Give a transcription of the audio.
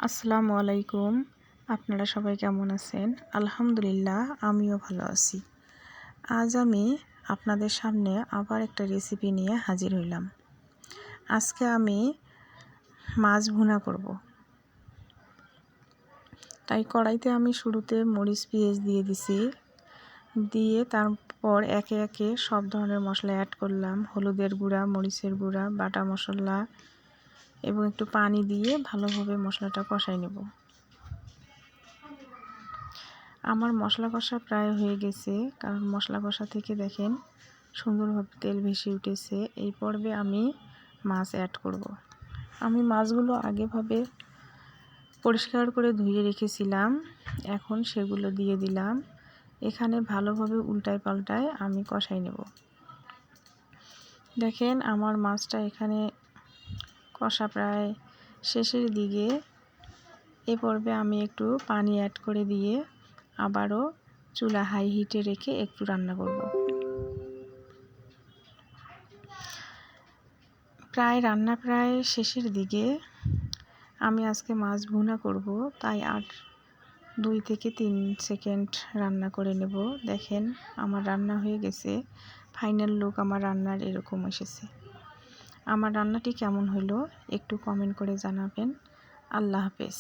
আসসালামু আলাইকুম। আপনারা সবাই কেমন আছেন? আলহামদুলিল্লাহ, আমিও ভালো আছি। আজ আমি আপনাদের সামনে আবার একটা রেসিপি নিয়ে হাজির হইলাম। আজকে আমি মাছ ভুনা করব। তাই কড়াইতে আমি শুরুতে মরিচ পেঁয়াজ দিয়ে দিছি, দিয়ে তারপর একে একে সব ধরনের মশলা অ্যাড করলাম। হলুদের গুঁড়া, মরিচের গুঁড়া, বাটা মশলা এবং একটু পানি দিয়ে ভালোভাবে মশলাটা কষাই নেব। আমার মশলা কষা প্রায় হয়ে গেছে, কারণ মশলা কষা থেকে দেখেন সুন্দরভাবে তেল ভেসে উঠেছে। এই পর্বে আমি মাছ অ্যাড করব। আমি মাছগুলো আগেভাবে পরিষ্কার করে ধুয়ে রেখেছিলাম, এখন সেগুলো দিয়ে দিলাম। এখানে ভালোভাবে উল্টায় পাল্টায় আমি কষাই নেব। দেখেন আমার মাছটা এখানে কষা প্রায় শেষের দিকে। এ পর্বে আমি একটু পানি অ্যাড করে দিয়ে আবারও চুলা হাই হিটে রেখে একটু রান্না করব। রান্না প্রায় শেষের দিকে। আমি আজকে মাছ ভুনা করব, তাই 2 থেকে 3 সেকেন্ড রান্না করে নেব। দেখেন আমার রান্না হয়ে গেছে। ফাইনাল লুক আমার রান্নার এরকম এসেছে। আমার রান্নাটি কেমন হলো একটু কমেন্ট করে জানাবেন। আল্লাহ হাফেজ।